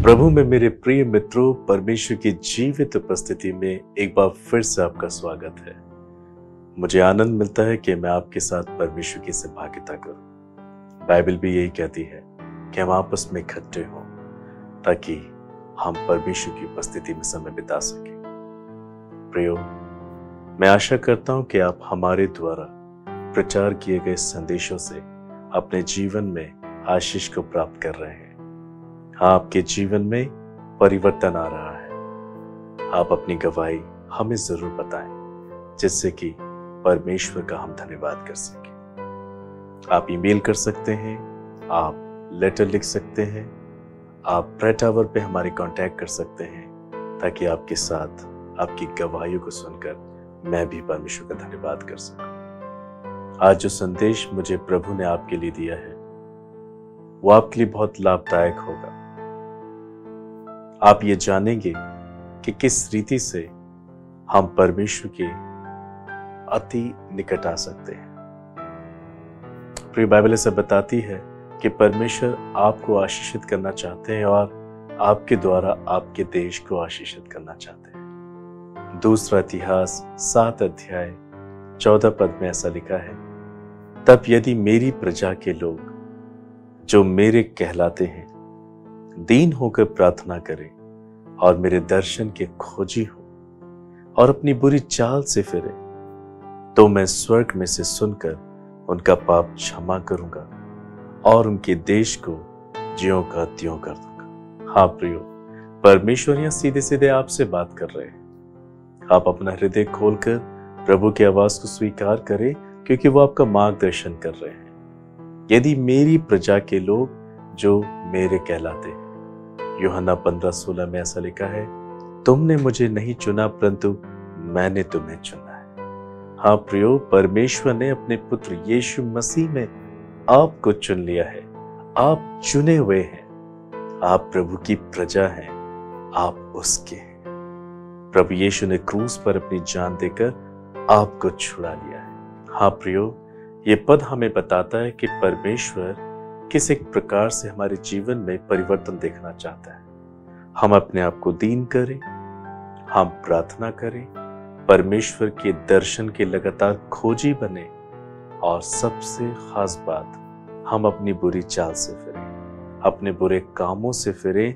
प्रभु में मेरे प्रिय मित्रों, परमेश्वर की जीवित उपस्थिति में एक बार फिर से आपका स्वागत है। मुझे आनंद मिलता है कि मैं आपके साथ परमेश्वर की सहभागिता करूं। बाइबल भी यही कहती है कि हम आपस में इकट्ठे हों ताकि हम परमेश्वर की उपस्थिति में समय बिता सकें। प्रियो, मैं आशा करता हूं कि आप हमारे द्वारा प्रचार किए गए संदेशों से अपने जीवन में आशीष को प्राप्त कर रहे हैं। आपके जीवन में परिवर्तन आ रहा है। आप अपनी गवाही हमें जरूर बताएं, जिससे कि परमेश्वर का हम धन्यवाद कर सकें। आप ईमेल कर सकते हैं, आप लेटर लिख सकते हैं, आप प्रेयर टावर पे हमारे कांटेक्ट कर सकते हैं, ताकि आपके साथ आपकी गवाहियों को सुनकर मैं भी परमेश्वर का धन्यवाद कर सकूं। आज जो संदेश मुझे प्रभु ने आपके लिए दिया है वो आपके लिए बहुत लाभदायक होगा। आप ये जानेंगे कि किस रीति से हम परमेश्वर के अति निकट आ सकते हैं। प्रिय, बाइबल ऐसा बताती है कि परमेश्वर आपको आशीषित करना चाहते हैं और आपके द्वारा आपके देश को आशीषित करना चाहते हैं। दूसरा इतिहास 7 अध्याय 14 पद में ऐसा लिखा है, तब यदि मेरी प्रजा के लोग जो मेरे कहलाते हैं दीन होकर प्रार्थना करें और मेरे दर्शन के खोजी हो और अपनी बुरी चाल से फिरे, तो मैं स्वर्ग में से सुनकर उनका पाप क्षमा करूंगा और उनके देश को ज्यों का त्यों कर दूंगा। हाँ प्रियो, परमेश्वर यहां सीधे सीधे आपसे बात कर रहे हैं। आप अपना हृदय खोलकर प्रभु की आवाज को स्वीकार करें, क्योंकि वो आपका मार्गदर्शन कर रहे हैं। यदि मेरी प्रजा के लोग जो मेरे कहलाते हैं, यूहन्ना 15:16 में ऐसा लिखा है, तुमने मुझे नहीं चुना परंतु मैंने तुम्हें चुना है। हाँ प्रियो, परमेश्वर ने अपने पुत्र यीशु मसीह में आपको चुन लिया है। आप चुने हुए हैं, आप प्रभु की प्रजा हैं, आप उसके हैं। प्रभु यीशु ने क्रूस पर अपनी जान देकर आपको छुड़ा लिया है। हाँ प्रियो, ये पद हमें बताता है कि परमेश्वर किस एक प्रकार से हमारे जीवन में परिवर्तन देखना चाहता है। हम अपने आप को दीन करें, हम प्रार्थना करें, परमेश्वर के दर्शन के लगातार खोजी बने, और सबसे खास बात, हम अपनी बुरी चाल से फिरें, अपने बुरे कामों से फिरें,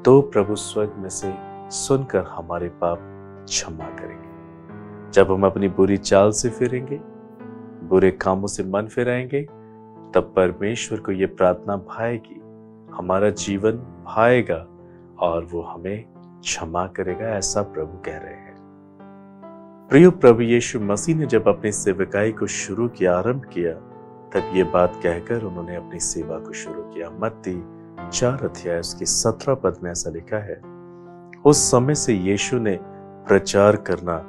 तो प्रभु स्वर्ग में से सुनकर हमारे पाप क्षमा करेंगे। जब हम अपनी बुरी चाल से फिरेंगे, बुरे कामों से मन फिराएंगे, तब परमेश्वर को ये प्रार्थना भाएगी, हमारा जीवन भाएगा और वो हमें क्षमा करेगा, ऐसा प्रभु कह रहे हैं। प्रिय, प्रभु यीशु मसीह ने जब अपनी सेवकाई को शुरू किया, आरंभ किया, तब ये बात कहकर उन्होंने अपनी सेवा को शुरू किया। मत्ती 4 अध्याय उसके 17 पद में ऐसा लिखा है, उस समय से यीशु ने प्रचार करना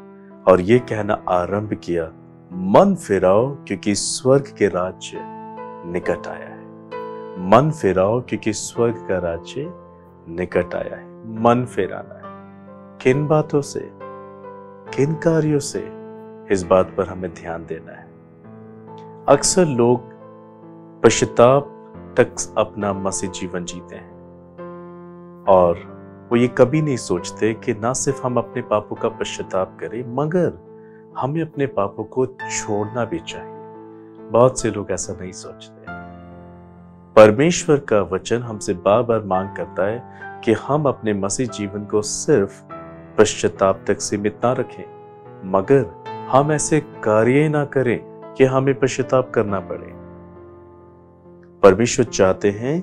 और ये कहना आरंभ किया, मन फिराओ क्योंकि स्वर्ग के राज्य निकट आया है। मन फिराओ क्योंकि स्वर्ग का राज्य निकट आया है। मन फिराना है किन बातों से, किन कार्यों से, इस बात पर हमें ध्यान देना है। अक्सर लोग पश्चाताप तक अपना मसीह जीवन जीते हैं और वो ये कभी नहीं सोचते कि ना सिर्फ हम अपने पापों का पश्चाताप करें, मगर हमें अपने पापों को छोड़ना भी चाहिए। बहुत से लोग ऐसा नहीं सोचते। परमेश्वर का वचन हमसे बार बार मांग करता है कि हम अपने मसीह जीवन को सिर्फ पश्चाताप तक सीमित ना रखें, मगर हम ऐसे कार्य ना करें कि हमें पश्चाताप करना पड़े। परमेश्वर चाहते हैं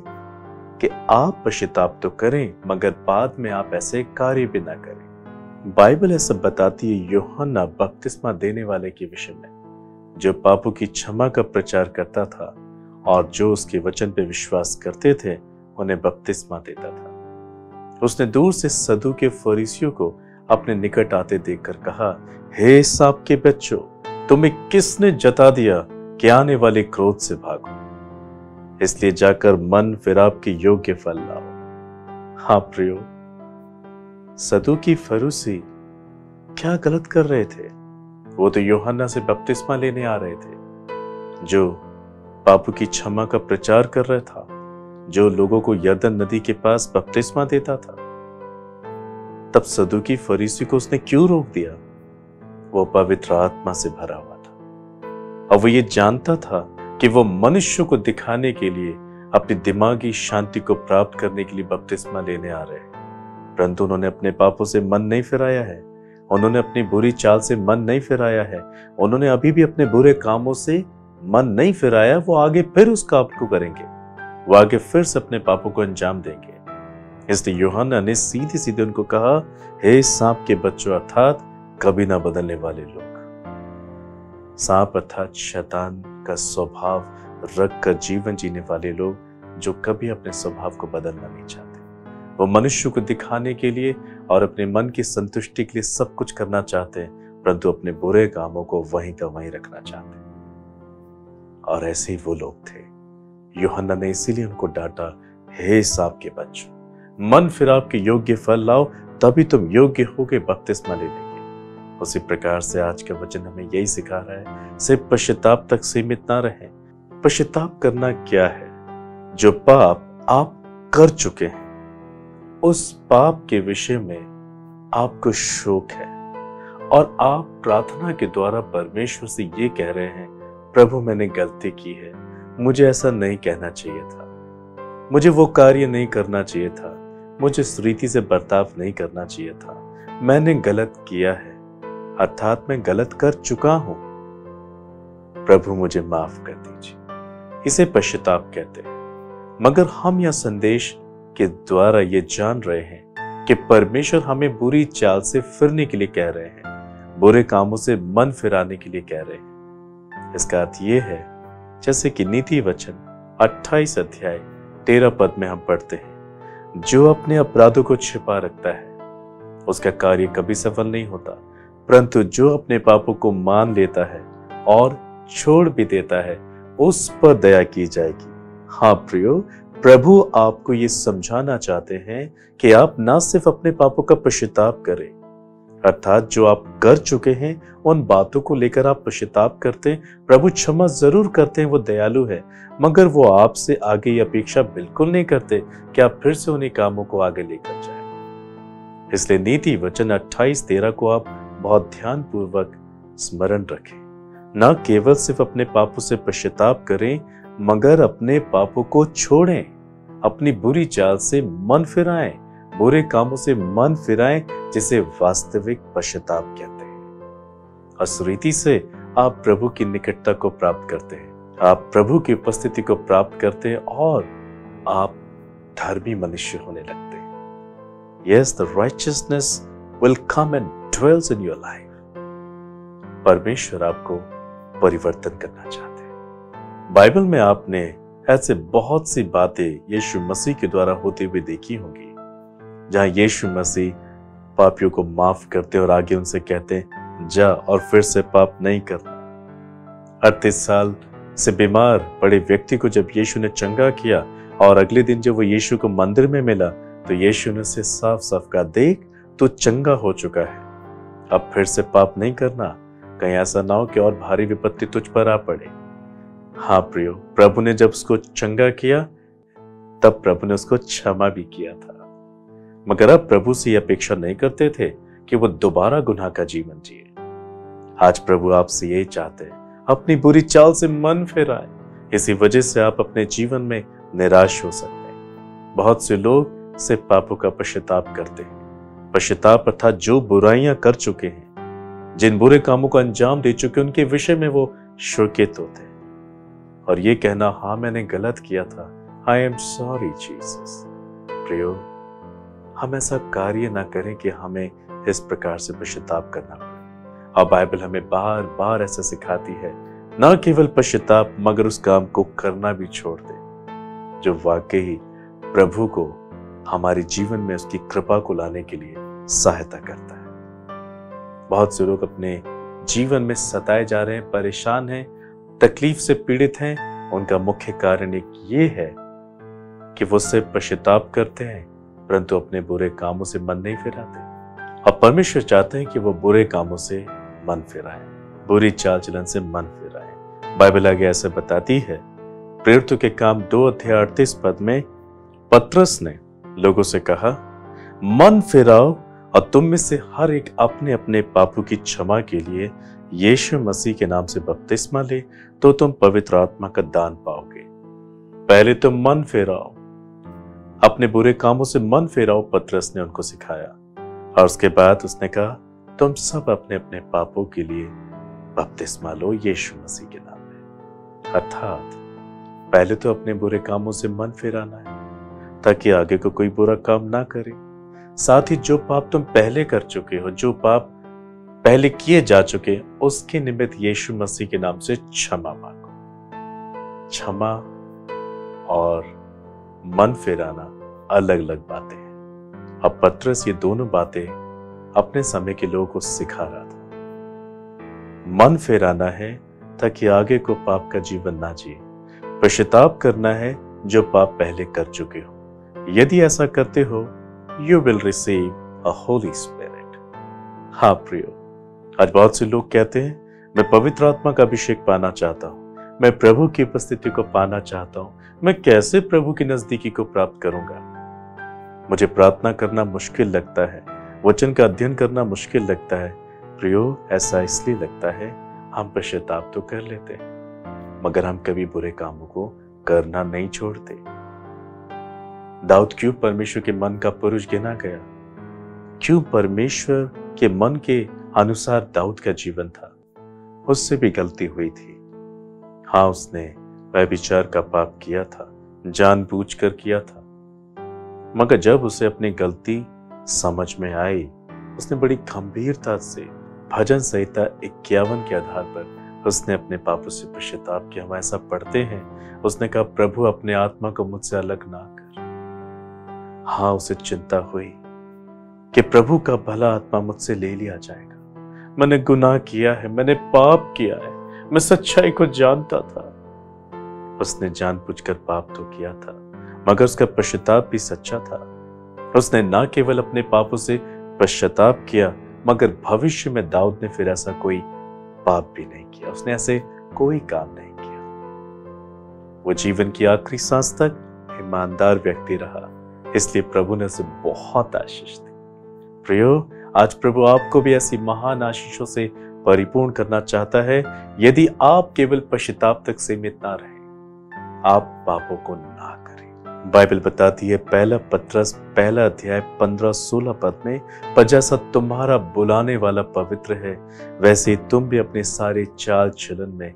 कि आप पश्चाताप तो करें, मगर बाद में आप ऐसे कार्य भी ना करें। बाइबल ऐसा बताती है यूहन्ना बपतिस्मा देने वाले के विषय में, जो पापों की क्षमा का प्रचार करता था और जो उसके वचन पे विश्वास करते थे उन्हें बपतिस्मा देता था। उसने दूर से सदू के फरीसियों को अपने निकट आते देखकर कहा, हे सांप के बच्चों, तुम्हें किसने जता दिया कि आने वाले क्रोध से भागो? इसलिए जाकर मन फिराव के योग्य फल लाओ। हाँ प्रियो, सदू की फरीसी क्या गलत कर रहे थे? वो तो यूहन्ना से बपतिस्मा लेने आ रहे थे, जो पापों की क्षमा का प्रचार कर रहा था, जो लोगों को यरदन नदी के पास बपतिस्मा देता था। तब सदूकी फरीसी को उसने क्यों रोक दिया? वो पवित्र आत्मा से भरा हुआ था और वो ये जानता था कि वो मनुष्य को दिखाने के लिए अपनी दिमागी शांति को प्राप्त करने के लिए बपतिस्मा लेने आ रहे हैं। परंतु उन्होंने अपने पापों से मन नहीं फिराया है, उन्होंने अपनी बुरी चाल से मन नहीं फिराया है, उन्होंने अभी भी अपने बुरे कामों से मन नहीं फिराया। वो आगे फिर उस काम को करेंगे, वो आगे फिर से अपने पापों को अंजाम देंगे। इसलिए यूहन्ना ने सीधे सीधे उनको कहा, हे सांप के बच्चों अर्थात कभी ना बदलने वाले लोग। सांप अर्थात शैतान का स्वभाव रखकर जीवन जीने वाले लोग जो कभी अपने स्वभाव को बदलना नहीं चाहते। वो मनुष्य को दिखाने के लिए और अपने मन की संतुष्टि के लिए सब कुछ करना चाहते हैं, परंतु अपने बुरे कामों को वहीं का वहीं रखना चाहते हैं। और ऐसे ही वो लोग थे। यूहन्ना ने इसीलिए उनको डांटा, हे सांप के बच्चों, मन फिराव के योग्य फल लाओ, तभी तुम योग्य होके बपतिस्मा ले लेंगे। उसी प्रकार से आज का वचन हमें यही सिखा रहा है, सिर्फ पश्चाताप तक सीमित ना रहें। पश्चाताप करना क्या है? जो पाप आप कर चुके हैं, उस पाप के विषय में आपको शोक है और आप प्रार्थना के द्वारा परमेश्वर से ये कह रहे हैं, प्रभु मैंने गलती की है, मुझे ऐसा नहीं कहना चाहिए था, मुझे वो कार्य नहीं करना चाहिए था, मुझे इस रीति से बर्ताव नहीं करना चाहिए था, मैंने गलत किया है, अर्थात मैं गलत कर चुका हूं, प्रभु मुझे माफ कर दीजिए। इसे पश्चाताप कहते हैं। मगर हम यह संदेश के द्वारा ये जान रहे हैं कि परमेश्वर हमें बुरी चाल से फिरने के लिए कह रहे हैं, बुरे कामों से मन फिराने के लिए कह रहे हैं। इसका अर्थ ये है, जैसे कि नीति वचन 28 अध्याय 13 पद में हम पढ़ते हैं, जो अपने अपराधों को छिपा रखता है उसका कार्य कभी सफल नहीं होता, परंतु जो अपने पापों को मान लेता है और छोड़ भी देता है उस पर दया की जाएगी। हाँ प्रियो, प्रभु आपको ये समझाना चाहते हैं कि आप ना सिर्फ अपने पापों का पश्चाताप करें, अर्थात जो आप कर चुके हैं उन बातों को लेकर आप पश्चाताप करते हैं, प्रभु क्षमा जरूर करते हैं, वो दयालु है, मगर वो आपसे आगे ये अपेक्षा बिल्कुल नहीं करते कि आप फिर से उन्हीं कामों को आगे लेकर जाएं। इसलिए नीति वचन 28:13 को आप बहुत ध्यान पूर्वक स्मरण रखें। न केवल सिर्फ अपने पापों से पश्चाताप करें, मगर अपने पापों को छोड़ें, अपनी बुरी चाल से मन फिराएं, बुरे कामों से मन फिराएं, जिसे वास्तविक पश्चाताप कहते हैं। इस रीति से आप प्रभु की निकटता को प्राप्त करते हैं, आप प्रभु की उपस्थिति को प्राप्त करते हैं और आप धर्मी मनुष्य होने लगते हैं। Yes, the righteousness will come and dwells in your life. परमेश्वर आपको परिवर्तन करना चाहते हैं। बाइबल में आपने ऐसे बहुत सी बातें यीशु मसीह के द्वारा होते हुए देखी होंगी, जहां यीशु मसीह पापियों को माफ करते और आगे उनसे कहते, जा और फिर से पाप नहीं करना। 38 साल से बीमार पड़े व्यक्ति को जब यीशु ने चंगा किया और अगले दिन जब वो यीशु को मंदिर में मिला तो यीशु ने उसे साफ साफ कहा, देख तू चंगा हो चुका है, अब फिर से पाप नहीं करना, कहीं ऐसा ना हो कि और भारी विपत्ति तुझ पर आ पड़े। हाँ प्रियो, प्रभु ने जब उसको चंगा किया तब प्रभु ने उसको क्षमा भी किया था, मगर अब प्रभु से यह अपेक्षा नहीं करते थे कि वो दोबारा गुनाह का जीवन जिए। आज प्रभु आपसे यही चाहते हैं, अपनी बुरी चाल से मन फिराए। इसी वजह से आप अपने जीवन में निराश हो सकते हैं। बहुत से लोग सिर्फ पापों का पश्चाताप करते हैं। पश्चाताप अर्थात जो बुराइयां कर चुके हैं, जिन बुरे कामों को अंजाम दे चुके, उनके विषय में वो शोकित होते हैं और ये कहना, हाँ मैंने गलत किया था, आई एम सॉरी जीसस। प्रियो, हम ऐसा कार्य ना करें कि हमें इस प्रकार से पश्चाताप करना पड़े। और बाइबल हमें बार बार ऐसा सिखाती है, ना केवल पश्चाताप मगर उस काम को करना भी छोड़ दे जो वाकई प्रभु को हमारे जीवन में उसकी कृपा को लाने के लिए सहायता करता है। बहुत से लोग अपने जीवन में सताए जा रहे हैं, परेशान हैं, तकलीफ से पीड़ित हैं। उनका मुख्य कारण एक ये है कि वो सिर्फ पश्चाताप करते हैं परंतु अपने बुरे कामों से मन नहीं फिराते। और परमेश्वर चाहते हैं कि वो बुरे कामों से मन फिराएं, बुरी चाल चलन से मन फिराएं। बाइबल आगे ऐसे बताती है, प्रेरितों के काम 2 अध्याय 38 पद में, पतरस ने लोगों से कहा, मन फिराओ और तुम में से हर एक अपने अपने पापों की क्षमा के लिए यीशु मसीह के नाम से बपतिस्मा ले, तो तुम पवित्र आत्मा का दान पाओगे। पहले तुम मन फेराओ, अपने बुरे कामों से मन फेराओ, पतरस ने उनको सिखाया। और उसके बाद उसने कहा, तुम सब अपने अपने पापों के लिए बपतिस्मा लो यीशु मसीह के नाम में। अर्थात पहले तो अपने बुरे कामों से मन फेराना है ताकि आगे को कोई बुरा काम ना करे। साथ ही जो पाप तुम पहले कर चुके हो, जो पाप पहले किए जा चुके, उसके निमित्त यीशु मसीह के नाम से क्षमा मांगो। क्षमा और मन फेराना अलग अलग बातें हैं। अब पतरस ये दोनों बातें अपने समय के लोगों को सिखा रहा था। मन फेराना है ताकि आगे को पाप का जीवन ना जिए। पश्चाताप करना है जो पाप पहले कर चुके हो। यदि ऐसा करते हो, you will receive a Holi spirit. हाँ प्रियो, आज बहुत से लोग कहते हैं, मैं पवित्र आत्मा का अभिषेक पाना चाहता हूं, मैं प्रभु की उपस्थिति को पाना चाहता हूं, मैं कैसे प्रभु की नजदीकी को प्राप्त करूंगा? मुझे प्रार्थना करना मुश्किल लगता है, वचन का अध्ययन करना मुश्किल लगता है। प्रियो, ऐसा इसलिए लगता है हम पश्चाताप तो कर लेते हैं, मगर हम कभी बुरे कामों को करना नहीं छोड़ते। दाऊद क्यों परमेश्वर के मन का पुरुष गिना गया? क्यों परमेश्वर के मन के अनुसार दाऊद का जीवन था? उससे भी गलती हुई थी। हाँ, उसने व्यभिचार का पाप किया था, जानबूझकर किया था, मगर जब उसे अपनी गलती समझ में आई, उसने बड़ी गंभीरता से भजन संहिता 51 के आधार पर उसने अपने पापों से पश्चाताप किया। हम ऐसा पढ़ते हैं, उसने कहा, प्रभु अपने आत्मा को मुझसे अलग ना कर। हाँ, उसे चिंता हुई कि प्रभु का भला आत्मा मुझसे ले लिया जाएगा। मैंने गुनाह किया है, मैंने पाप किया है, मैं सच्चाई को जानता था। उसने जानबूझकर पाप तो किया था, मगर उसका पश्चाताप भी सच्चा था। उसने न केवल अपने पापों से पश्चाताप किया, मगर भविष्य में दाऊद ने फिर ऐसा कोई पाप भी नहीं किया। उसने ऐसे कोई काम नहीं किया। वो जीवन की आखिरी सांस तक ईमानदार व्यक्ति रहा, इसलिए प्रभु ने उसे बहुत आशीष दी। प्रियो, आज प्रभु आपको भी ऐसी महान आशीषों से परिपूर्ण करना चाहता है। यदि आप केवल पश्चाताप तक सीमित ना रहे, आप पापों को ना करें। बाइबल बताती है, पहला पतरस 1 अध्याय 15-16 पद में, पर जैसा तुम्हारा बुलाने वाला पवित्र है, वैसे तुम भी अपने सारे चाल चलन में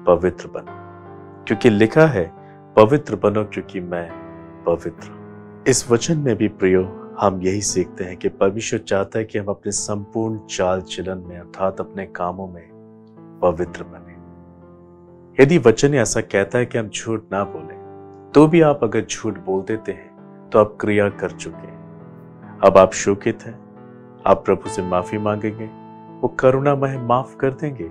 पवित्र बनो, क्योंकि लिखा है, पवित्र बनो क्योंकि मैं पवित्र हूं। इस वचन में भी प्रियो, हम यही सीखते हैं कि परमेश्वर चाहता है कि हम अपने संपूर्ण चाल चलन में, अर्थात अपने कामों में पवित्र बने। यदि वचन ऐसा कहता है कि हम झूठ ना बोलें, तो भी आप अगर झूठ बोल देते हैं तो आप क्रिया कर चुके हैं। अब आप शोकित हैं, आप प्रभु से माफी मांगेंगे, वो करुणामय माफ कर देंगे।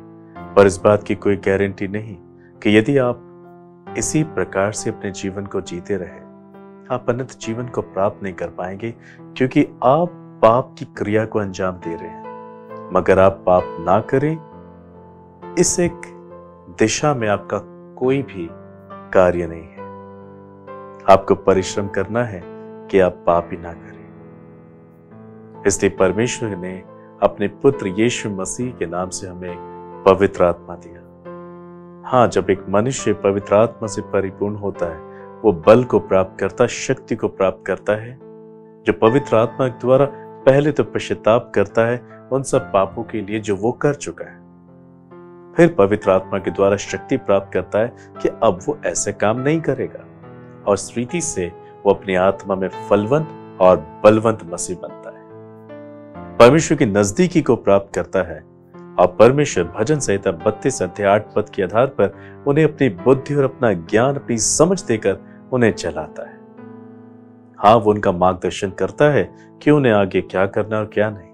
पर इस बात की कोई गारंटी नहीं कि यदि आप इसी प्रकार से अपने जीवन को जीते रहे, आप अनंत जीवन को प्राप्त नहीं कर पाएंगे, क्योंकि आप पाप की क्रिया को अंजाम दे रहे हैं। मगर आप पाप ना करें, इस एक दिशा में आपका कोई भी कार्य नहीं है। आपको परिश्रम करना है कि आप पाप ही ना करें। इसलिए परमेश्वर ने अपने पुत्र यीशु मसीह के नाम से हमें पवित्र आत्मा दिया। हाँ, जब एक मनुष्य पवित्र आत्मा से परिपूर्ण होता है, वो बल को प्राप्त करता, शक्ति को प्राप्त करता है। जो पवित्र आत्मा के द्वारा पहले तो पश्चाताप करता है उन सब पापों के लिए जो वो कर चुका है, फिर पवित्र आत्मा के द्वारा शक्ति प्राप्त करता है कि अब वो ऐसे काम नहीं करेगा, और इस रीति से वो अपनी आत्मा में फलवंत और बलवंत मसीह बनता है, परमेश्वर की नजदीकी को प्राप्त करता है। और परमेश्वर भजन संहिता 32 अध्याय 8 पद के आधार पर उन्हें अपनी बुद्धि और अपना ज्ञान, अपनी समझ देकर उन्हें चलाता है। हाँ, वो उनका मार्गदर्शन करता है कि उन्हें आगे क्या करना और क्या नहीं।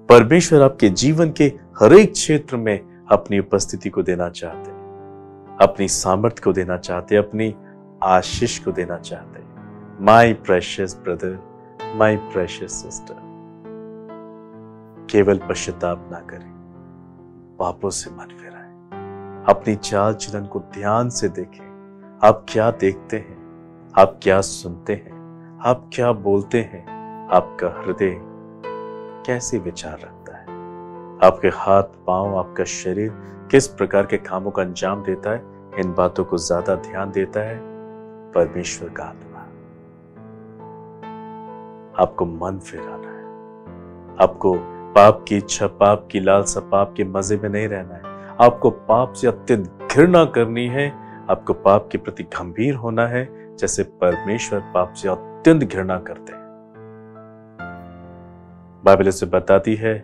परमेश्वर आपके जीवन के हर एक क्षेत्र में अपनी उपस्थिति को देना चाहते हैं, अपनी सामर्थ्य को देना चाहते हैं, अपनी आशीष को देना चाहते हैं। My precious brother, my precious sister, केवल पश्चाताप ना करें, पापों से मन फिराएं, अपनी चाल चलन को ध्यान से देखें। आप क्या देखते हैं, आप क्या सुनते हैं, आप क्या बोलते हैं, आपका हृदय कैसे विचार रखता है, आपके हाथ पांव, आपका शरीर किस प्रकार के कामों का अंजाम देता है, इन बातों को ज्यादा ध्यान देता है परमेश्वर का आत्मा। आपको मन फिराना है, आपको पाप की इच्छा, पाप की लालसा, पाप के मजे में नहीं रहना है। आपको पाप से अत्यंत घृणा करनी है, आपको पाप के प्रति गंभीर होना है, जैसे परमेश्वर पाप से अत्यंत घृणा करते हैं। बाइबल इसे बताती है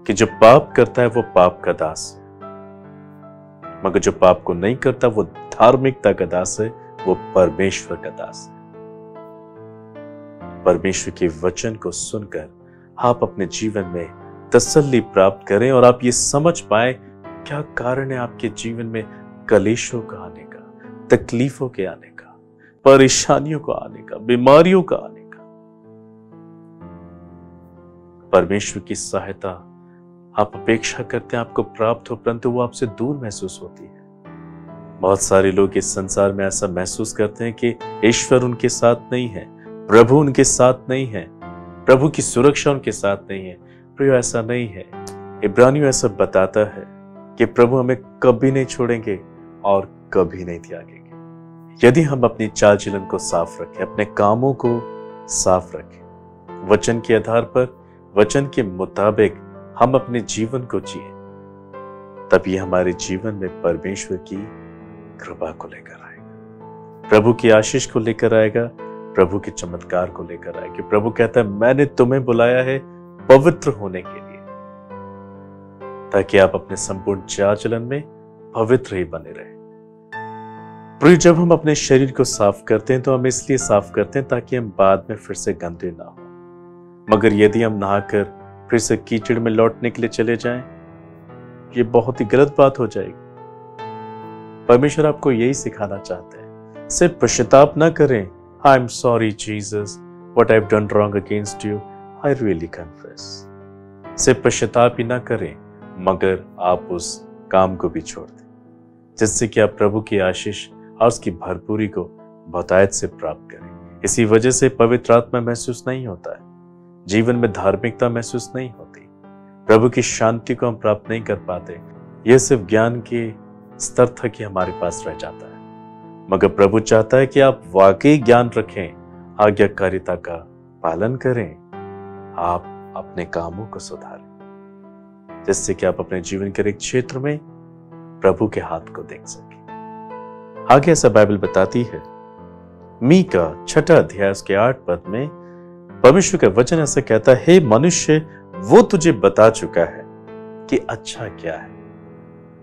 कि जो पाप करता है वो पाप का दास है, मगर जो पाप को नहीं करता वो धार्मिकता का दास है, वो परमेश्वर का दास है। परमेश्वर के वचन को सुनकर आप अपने जीवन में तसल्ली प्राप्त करें और आप ये समझ पाए क्या कारण है आपके जीवन में कलेशों का आने का, तकलीफों के आने का, परेशानियों को आने का, बीमारियों का आने का। परमेश्वर की सहायता आप अपेक्षा करते हैं आपको प्राप्त हो, परंतु वो आपसे दूर महसूस होती है। बहुत सारे लोग इस संसार में ऐसा महसूस करते हैं कि ईश्वर उनके साथ नहीं है, प्रभु उनके साथ नहीं है, प्रभु की सुरक्षा उनके साथ नहीं है। प्रियो, ऐसा नहीं है। इब्रानियों ऐसा बताता है कि प्रभु हमें कभी नहीं छोड़ेंगे और कभी नहीं त्यागेंगे। यदि हम अपनी चाल चलन को साफ रखें, अपने कामों को साफ रखें, वचन के आधार पर, वचन के मुताबिक हम अपने जीवन को जिए, तब ये हमारे जीवन में परमेश्वर की कृपा को लेकर आएगा, प्रभु की आशीष को लेकर आएगा, प्रभु के चमत्कार को लेकर आएगा। प्रभु कहता है मैंने तुम्हें बुलाया है पवित्र होने के लिए, ताकि आप अपने संपूर्ण चाल चलन में पवित्र ही बने रहे। प्रिय, जब हम अपने शरीर को साफ करते हैं तो हम इसलिए साफ करते हैं ताकि हम बाद में फिर से गंदे ना हो। मगर यदि हम नहाकर फिर से कीचड़ में लौटने के लिए चले जाएं, ये बहुत ही गलत बात हो जाएगी। परमेश्वर आपको यही सिखाना चाहते हैं। सिर्फ पश्चाताप ना करें, I am sorry Jesus, what I have done wrong against you, I really confess. सिर्फ पश्चाताप ही ना करें, मगर आप उस काम को भी छोड़ दें, जिससे कि आप प्रभु की आशीष और उसकी भरपूरी को बहुतायत से प्राप्त करें। इसी वजह से पवित्र आत्मा महसूस नहीं होता है, जीवन में धार्मिकता महसूस नहीं होती, प्रभु की शांति को हम प्राप्त नहीं कर पाते। यह सिर्फ ज्ञान के स्तर तक ही हमारे पास रह जाता है। मगर प्रभु चाहता है कि आप वाकई ज्ञान रखें, आज्ञाकारिता का पालन करें, आप अपने कामों को सुधारें, जिससे कि आप अपने जीवन के एक क्षेत्र में प्रभु के हाथ को देख सकें। आगे ऐसा बाइबल बताती है, मीका 6 अध्याय उसके 8 पद में परमेश्वर का वचन ऐसा कहता है, हे मनुष्य, वो तुझे बता चुका है कि अच्छा क्या है,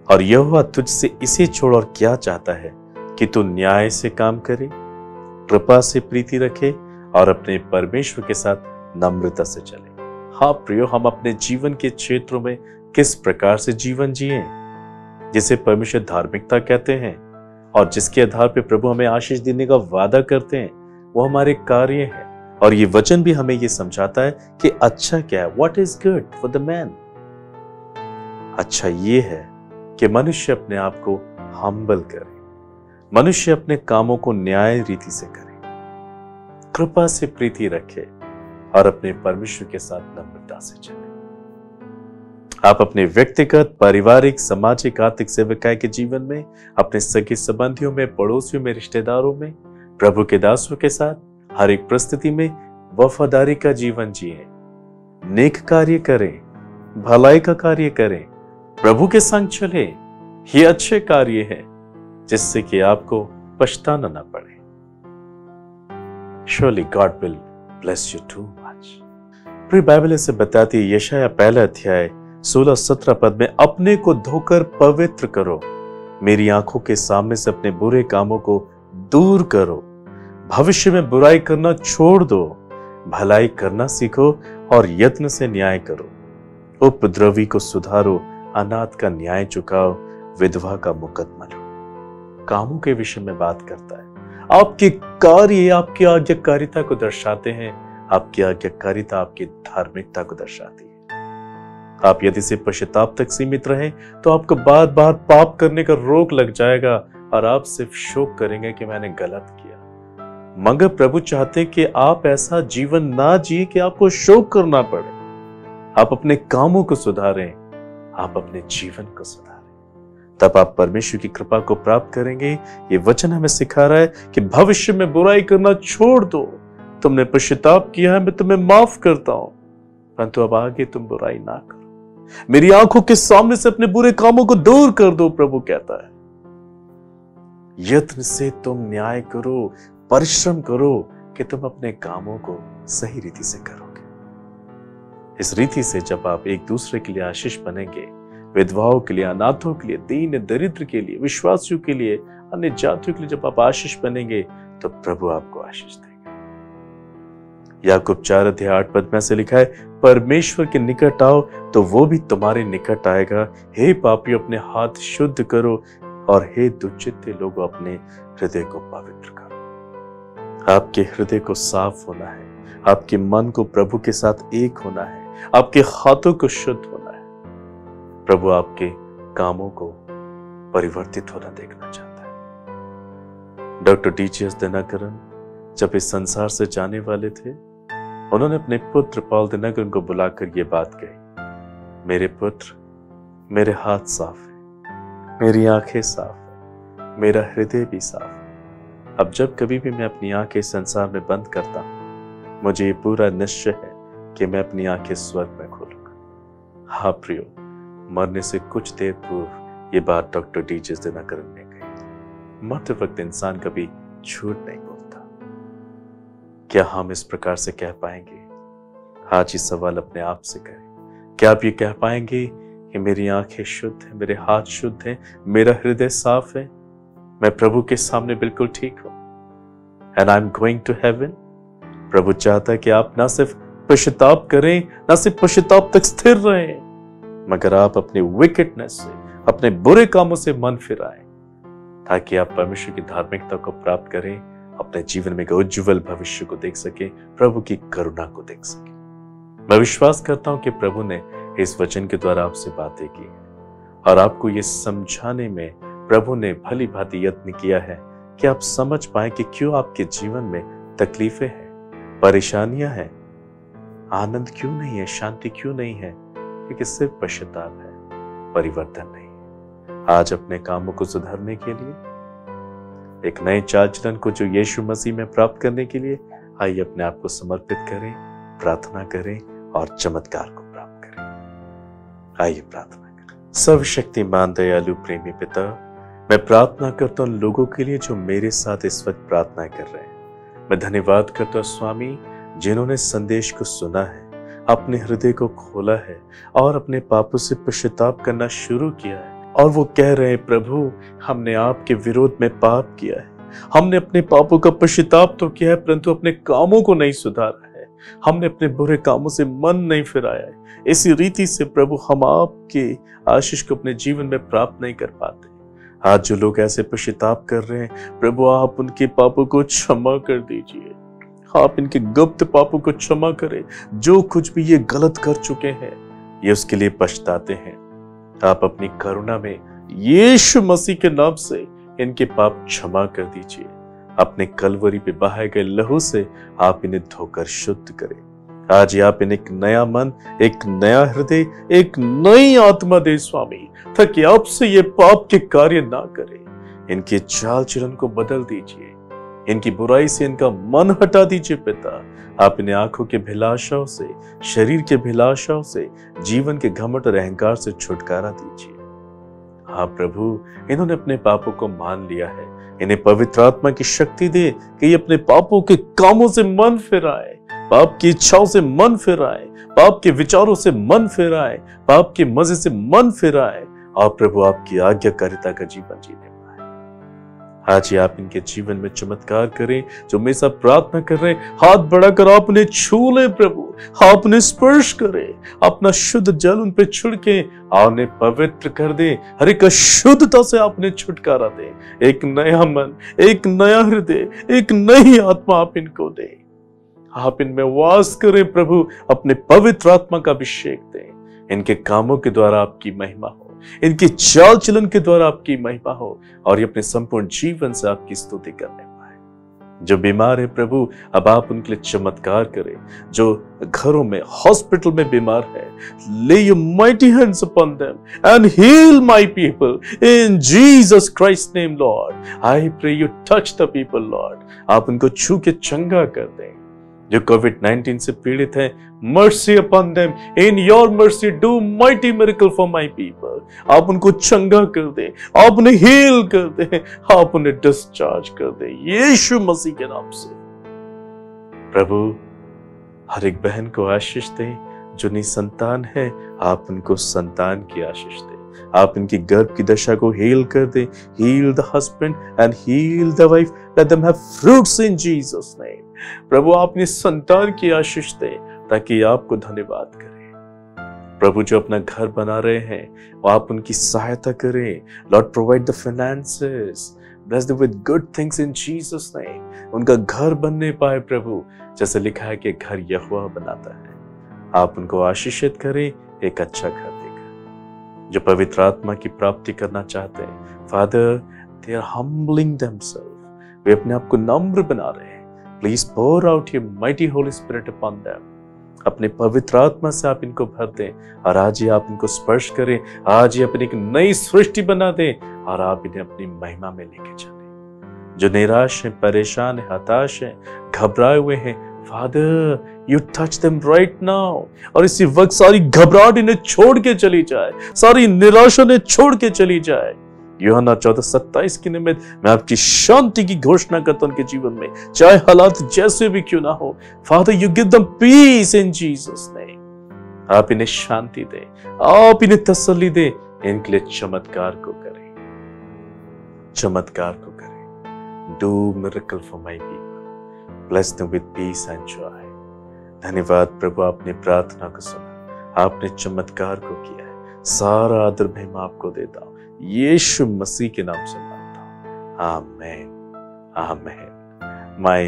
और यहोवा तुझसे इसे छोड़ और क्या चाहता है कि तू न्याय से काम करे, कृपा से प्रीति रखे और अपने परमेश्वर के साथ नम्रता से चले। हाँ प्रियो, हम अपने जीवन के क्षेत्रों में किस प्रकार से जीवन जिए, जिसे परमेश्वर धार्मिकता कहते हैं और जिसके आधार पर प्रभु हमें आशीष देने का वादा करते हैं, वो हमारे कार्य है। और ये वचन भी हमें ये समझाता है कि अच्छा क्या है, what is good for the man. अच्छा ये है कि मनुष्य अपने आप को हम्बल करे, मनुष्य अपने कामों को न्याय रीति से करे, कृपा से प्रीति रखे और अपने परमेश्वर के साथ नम्रता से चले। आप अपने व्यक्तिगत, पारिवारिक, सामाजिक, आर्थिक, सेवकाई के जीवन में, अपने सगे संबंधियों में, पड़ोसियों में, रिश्तेदारों में, प्रभु के दासों के साथ हर एक परिस्थिति में वफादारी का जीवन जिए, नेक कार्य करें, भलाई का कार्य करें, प्रभु के संग चले। ये अच्छे कार्य है जिससे कि आपको पछताना ना पड़े। Surely God will bless you too much। फिर बाइबल इसे बताती है, यशायाह 1 अध्याय 16-17 पद में, अपने को धोकर पवित्र करो, मेरी आंखों के सामने से अपने बुरे कामों को दूर करो, भविष्य में बुराई करना छोड़ दो, भलाई करना सीखो और यत्न से न्याय करो, उपद्रवी को सुधारो, अनाथ का न्याय चुकाओ, विधवा का मुकदमा लो। कामों के विषय में बात करता है। आपके कार्य आपकी आज्ञाकारिता को दर्शाते हैं, आपकी आज्ञाकारिता आपकी धार्मिकता को दर्शाती है। आप यदि से पश्चाताप तक सीमित रहें तो आपको बार बार पाप करने का रोग लग जाएगा और आप सिर्फ शोक करेंगे कि मैंने गलत किया। मगर प्रभु चाहते हैं कि आप ऐसा जीवन ना जिए कि आपको शोक करना पड़े। आप अपने कामों को सुधारें, आप अपने जीवन को सुधारें, तब आप परमेश्वर की कृपा को प्राप्त करेंगे। ये वचन हमें सिखा रहा है कि भविष्य में बुराई करना छोड़ दो। तुमने पश्चाताप किया है, मैं तुम्हें माफ करता हूं, परंतु अब आगे तुम बुराई ना करो। मेरी आंखों के सामने से अपने बुरे कामों को दूर कर दो, प्रभु कहता है। यत्न से तुम न्याय करो, परिश्रम करो कि तुम अपने कामों को सही रीति से करोगे। इस रीति से जब आप एक दूसरे के लिए आशीष बनेंगे, विधवाओं के लिए, अनाथों के लिए, दीन दरिद्र के लिए, विश्वासियों के लिए, अन्य जातियों के लिए जब आप आशीष बनेंगे, तो प्रभु आपको आशीष देंगे। याकूब 4:8 में से लिखा है, परमेश्वर के निकट आओ तो वो भी तुम्हारे निकट आएगा। हे पापियों, अपने हाथ शुद्ध करो, और हे दुचित्ते लोगों, अपने हृदय को पवित्र करो। आपके हृदय को साफ होना है, आपके मन को प्रभु के साथ एक होना है, आपके हाथों को शुद्ध होना है। प्रभु आपके कामों को परिवर्तित होना देखना चाहता है। Doctor D.H.. दिनकरन जब इस संसार से जाने वाले थे, उन्होंने अपने पुत्र पॉल दिनकरन को बुलाकर यह बात कही, मेरे पुत्र, मेरे हाथ साफ है, मेरी आंखें साफ है, मेरा हृदय भी साफ है। अब जब कभी भी मैं अपनी आंखें संसार में बंद करता हूं, मुझे ये पूरा निश्चय है कि मैं अपनी आंखें स्वर्ग में खोलूंगा। हाँ प्रियो, मरने से कुछ देर पूर्व ये बात डॉक्टर डी.एच. दिनकरन ने कही। मरते वक्त इंसान कभी झूठ नहीं बोलता। क्या हम इस प्रकार से कह पाएंगे? आज ये सवाल अपने आप से करें। क्या आप ये कह पाएंगे कि मेरी आंखें शुद्ध हैं, मेरे हाथ शुद्ध हैं, मेरा हृदय साफ है, मैं प्रभु के सामने बिल्कुल ठीक हूं, and I am going to heaven? प्रभु चाहता है कि आप ना सिर्फ पश्चाताप करें, ना सिर्फ पश्चाताप तक स्थिर रहें, मगर आप अपने विकेटनेस से, अपने बुरे कामों से मन फिराएं, ताकि आप परमेश्वर की धार्मिकता को प्राप्त करें, अपने जीवन में एक उज्जवल भविष्य को देख सके, प्रभु की करुणा को देख सके। मैं विश्वास करता हूं कि प्रभु ने इस वचन के द्वारा आपसे बातें की है, और आपको ये समझाने में प्रभु ने भली भांति यत्न किया है कि आप समझ पाए कि क्यों आपके जीवन में तकलीफें हैं, परेशानियां हैं, आनंद क्यों नहीं है, शांति क्यों नहीं है, क्योंकि सिर्फ पश्चाताप है, परिवर्तन नहीं है। आज अपने कामों को सुधारने के लिए, एक नए चाल चलन को जो यीशु मसीह में प्राप्त करने के लिए, आइए अपने आप को समर्पित करें, प्रार्थना करें और चमत्कार को प्राप्त करें। आइए प्रार्थना करें। सर्वशक्तिमान दयालु प्रेमी पिता, मैं प्रार्थना करता हूं लोगों के लिए जो मेरे साथ इस वक्त प्रार्थना कर रहे हैं। मैं धन्यवाद करता हूं स्वामी, जिन्होंने संदेश को सुना है, अपने हृदय को खोला है और अपने पापों से पश्चाताप करना शुरू किया है, और वो कह रहे हैं प्रभु, हमने आपके विरोध में पाप किया है, हमने अपने पापों का पश्चाताप तो किया है, परंतु अपने कामों को नहीं सुधारा है, हमने अपने बुरे कामों से मन नहीं फिराया है। इसी रीति से प्रभु हम आपके आशीष को अपने जीवन में प्राप्त नहीं कर पाते। आज जो लोग ऐसे पश्चाताप कर रहे हैं, प्रभु आप उनके पापों को क्षमा कर दीजिए, आप इनके गुप्त पापों को क्षमा करें। जो कुछ भी ये गलत कर चुके हैं, ये उसके लिए पछताते हैं। आप अपनी करुणा में यीशु मसीह के नाम से इनके पाप क्षमा कर दीजिए। अपने कलवरी पे बहाए गए लहू से आप इन्हें धोकर शुद्ध करें। आज आप इन्हें एक नया मन, एक नया हृदय, एक नई आत्मा दे स्वामी, ताकि आपसे ये पाप के कार्य ना करें। इनके चाल चलन को बदल दीजिए, इनकी बुराई से इनका मन हटा दीजिए पिता। आप इन्हें आंखों के अभिलाषाओं से, शरीर के अभिलाषाओं से, जीवन के घमंड और अहंकार से छुटकारा दीजिए। हाँ प्रभु, इन्होंने अपने पापों को मान लिया है, इन्हें पवित्र आत्मा की शक्ति दे कि ये अपने पापों के कामों से मन फिराए, पाप की इच्छाओं से मन फिराए, पाप के विचारों से मन फिराए, पाप के मजे से मन फिराए, और प्रभु आपकी आज्ञाकारिता का जीवन जीने पाए। आज ही आप इनके जीवन में चमत्कार करें। जो मेरे साथ प्रार्थना कर रहे हैं, हाथ बढ़ाकर आप उन्हें छू लें प्रभु, आप उन्हें स्पर्श करें, अपना शुद्ध जल उन पे छिड़के और उन्हें पवित्र कर दें। हर एक अशुद्धता से आप उन्हें छुटकारा दें। एक नया मन, एक नया हृदय, एक नई आत्मा आप इनको दें। आप इनमें वास करें प्रभु, अपने पवित्र आत्मा का अभिषेक दें। इनके कामों के द्वारा आपकी महिमा हो, इनके चाल चलन के द्वारा आपकी महिमा हो, और ये अपने संपूर्ण जीवन से आपकी स्तुति करने पाए। जो बीमार है प्रभु, अब आप उनके लिए चमत्कार करें। जो घरों में, हॉस्पिटल में बीमार है, lay your mighty hands upon them and heal my people in Jesus Christ's name, Lord. I pray you touch the people, Lord. आप उनको छू के चंगा कर दें। जो कोविड-19 से पीड़ित हैं, mercy upon them. In your mercy, do mighty miracle for my people. आप उनको चंगा कर दें, आप उन्हें हील कर दें, आप उन्हें डिस्चार्ज कर दें, यीशु मसीह के नाम से। प्रभु, हर एक बहन को आशीष दें जो निसंतान है, आप उनको संतान की आशीष दें। आप इनकी गर्भ की दशा को हील कर दें। Heal the husband and heal the wife, let them have fruits in Jesus name. प्रभु, आप इन्हें संतान की आशीष दें ताकि आपको धन्यवाद करें। प्रभु, जो अपना घर बना रहे हैं, आप उनकी सहायता करें। Lord, provide the finances, bless them with good things in Jesus name. उनका घर बनने पाए प्रभु, जैसे लिखा है कि घर यहोवा बनाता है। आप उनको आशीषित करें एक अच्छा घर देकर। जो पवित्र आत्मा की प्राप्ति करना चाहते हैं, father, they are humbling themselves, वे अपने आप को नम्र बना रहे हैं। Please pour out your mighty holy spirit upon them. अपने पवित्र आत्मा से आप इनको भर दें और आज ही आप इनको स्पर्श करें। आज ही अपनी एक नई सृष्टि बना दें और आप इन्हें अपनी महिमा में लेके चलें। जो निराश हैं, परेशान हैं, हताश हैं, घबराए हुए हैं, father, you touch them right now. और इसी वक्त सारी घबराहट इन्हें छोड़ के चली जाए, सारी निराशा इन्हें छोड़ के चली जाए। यूहन्ना 14:27 के निमित्त मैं आपकी शांति की घोषणा करता हूं उनके जीवन में, चाहे हालात जैसे भी क्यों ना हो। Father, you give them peace in Jesus name. आप इन्हें शांति दें, आप इन्हें तसल्ली दें, इनके लिए चमत्कार को करें, चमत्कार को करें। Do miracle for my people, bless them with piece and Joy. धन्यवाद प्रभु, आपने प्रार्थना को सुना, आपने चमत्कार को किया है। सारा आदर महिमा आपको देता हूं, यीशु मसीह के नाम से मांगता हूं, आमेन, आमेन। माय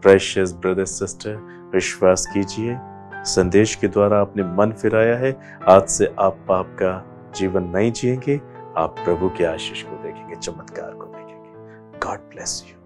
प्रेशियस ब्रदर सिस्टर, विश्वास कीजिए, संदेश के द्वारा आपने मन फिराया है। आज से आप पाप का जीवन नहीं जिएंगे, आप प्रभु के आशीष को देखेंगे, चमत्कार को देखेंगे। God bless you.